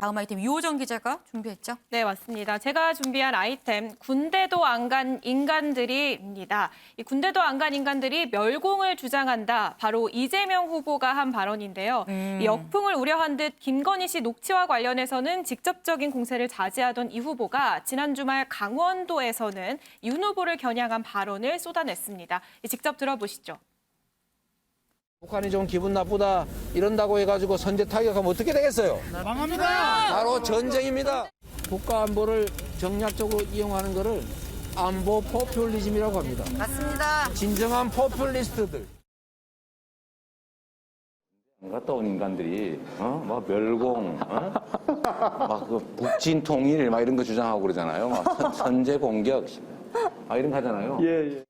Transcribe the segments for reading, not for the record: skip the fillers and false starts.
다음 아이템 유호정 기자가 준비했죠? 네, 맞습니다. 제가 준비한 아이템 군대도 안 간 인간들이입니다. 이 군대도 안 간 인간들이 멸공을 주장한다. 바로 이재명 후보가 한 발언인데요. 이 역풍을 우려한 듯 김건희 씨 녹취와 관련해서는 직접적인 공세를 자제하던 이 후보가 지난 주말 강원도에서는 윤 후보를 겨냥한 발언을 쏟아냈습니다. 직접 들어보시죠. 북한이 좀 기분 나쁘다 이런다고 해가지고 선제 타격하면 어떻게 되겠어요? 망합니다. 바로 전쟁입니다. 국가 안보를 정략적으로 이용하는 것을 안보 포퓰리즘이라고 합니다. 맞습니다. 진정한 포퓰리스트들. 갔다 온 인간들이 막 멸공, 막 그 북진 통일 막 이런 거 주장하고 그러잖아요. 막 선제 공격, 막 이런 거 하잖아요. 예.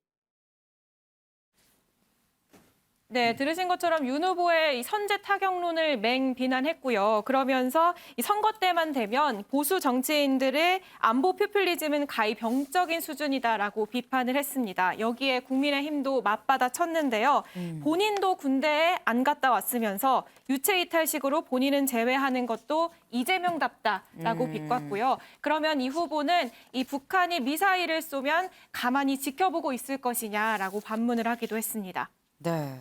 네, 들으신 것처럼 윤 후보의 이 선제 타격론을 맹비난했고요. 그러면서 이 선거 때만 되면 보수 정치인들의 안보 포퓰리즘은 가히 병적인 수준이다라고 비판을 했습니다. 여기에 국민의힘도 맞받아 쳤는데요. 본인도 군대에 안 갔다 왔으면서 유체이탈식으로 본인은 제외하는 것도 이재명답다라고 비꼬았고요. 그러면 이 후보는 이 북한이 미사일을 쏘면 가만히 지켜보고 있을 것이냐라고 반문을 하기도 했습니다. 네,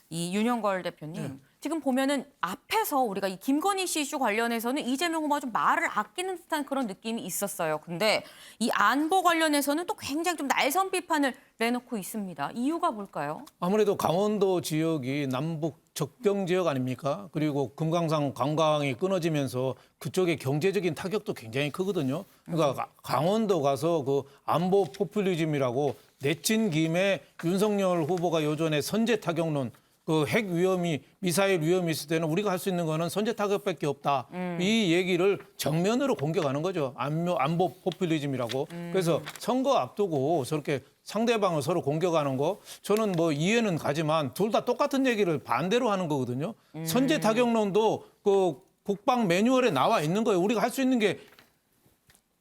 이 윤영걸 대표님 지금 보면은 앞에서 우리가 이 김건희 씨 이슈 관련해서는 이재명 후보가 좀 말을 아끼는 듯한 그런 느낌이 있었어요. 근데 이 안보 관련해서는 또 굉장히 좀 날선 비판을 내놓고 있습니다. 이유가 뭘까요? 아무래도 강원도 지역이 남북 적경 지역 아닙니까? 그리고 금강산 관광이 끊어지면서 그쪽에 경제적인 타격도 굉장히 크거든요. 그러니까 강원도 가서 그 안보 포퓰리즘이라고 내친 김에 윤석열 후보가 요전에 선제 타격론 그 핵 위험이 미사일 위험이 있을 때는 우리가 할 수 있는 거는 선제 타격밖에 없다. 이 얘기를 정면으로 공격하는 거죠. 안보 포퓰리즘이라고. 그래서 선거 앞두고 저렇게 상대방을 서로 공격하는 거 저는 뭐 이해는 가지만 둘 다 똑같은 얘기를 반대로 하는 거거든요. 선제 타격론도 그 국방 매뉴얼에 나와 있는 거예요. 우리가 할 수 있는 게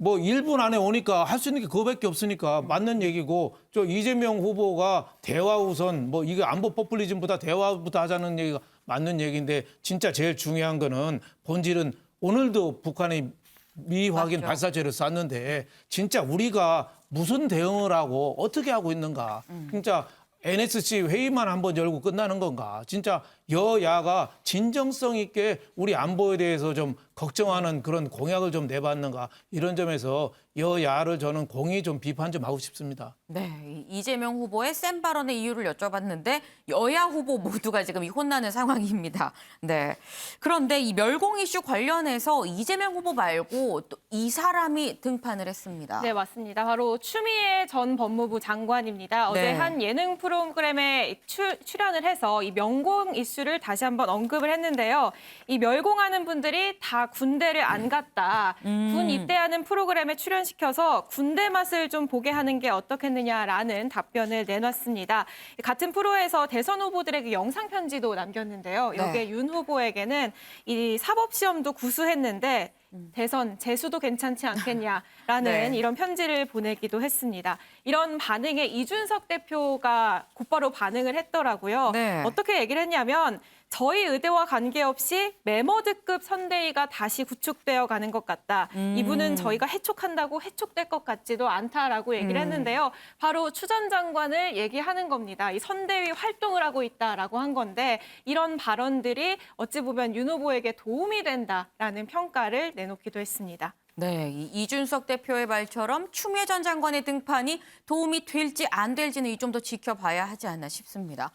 뭐 1분 안에 오니까 할 수 있는 게 그거밖에 없으니까 맞는 얘기고 저 이재명 후보가 대화 우선 뭐 이게 안보 포퓰리즘보다 대화부터 하자는 얘기가 맞는 얘기인데 진짜 제일 중요한 거는 본질은 오늘도 북한이 미 확인 맞죠. 발사체를 쐈는데 진짜 우리가 무슨 대응을 하고 어떻게 하고 있는가. 진짜 NSC 회의만 한번 열고 끝나는 건가. 진짜 여야가 진정성 있게 우리 안보에 대해서 좀 걱정하는 그런 공약을 좀 내봤는가. 이런 점에서 여야를 저는 공히 좀 비판 좀 하고 싶습니다. 네, 이재명 후보의 센 발언의 이유를 여쭤봤는데 여야 후보 모두가 지금 이 혼나는 상황입니다. 네. 그런데 이 멸공 이슈 관련해서 이재명 후보 말고 또 이 사람이 등판을 했습니다. 네, 맞습니다. 바로 추미애 전 법무부 장관입니다. 어제 네. 한 예능 프로그램에 출연을 해서 이 멸공 이슈를 다시 한번 언급을 했는데요. 이 멸공하는 분들이 다 군대를 안 갔다. 군 입대하는 프로그램에 출연시켜서 군대 맛을 좀 보게 하는 게 어떻겠느냐라는 답변을 내놨습니다. 같은 프로에서 대선 후보들에게 영상 편지도 남겼는데요. 여기에 네. 윤 후보에게는 이 사법시험도 구수했는데 대선 재수도 괜찮지 않겠냐라는 네. 이런 편지를 보내기도 했습니다. 이런 반응에 이준석 대표가 곧바로 반응을 했더라고요. 네. 어떻게 얘기를 했냐면 저희 의대와 관계없이 메머드급 선대위가 다시 구축되어 가는 것 같다. 이분은 저희가 해촉한다고 해촉될 것 같지도 않다라고 얘기를 했는데요. 바로 추 전 장관을 얘기하는 겁니다. 이 선대위 활동을 하고 있다라고 한 건데 이런 발언들이 어찌 보면 윤 후보에게 도움이 된다라는 평가를 내놓기도 했습니다. 네, 이 이준석 대표의 말처럼 추미애 전 장관의 등판이 도움이 될지 안 될지는 좀 더 지켜봐야 하지 않나 싶습니다.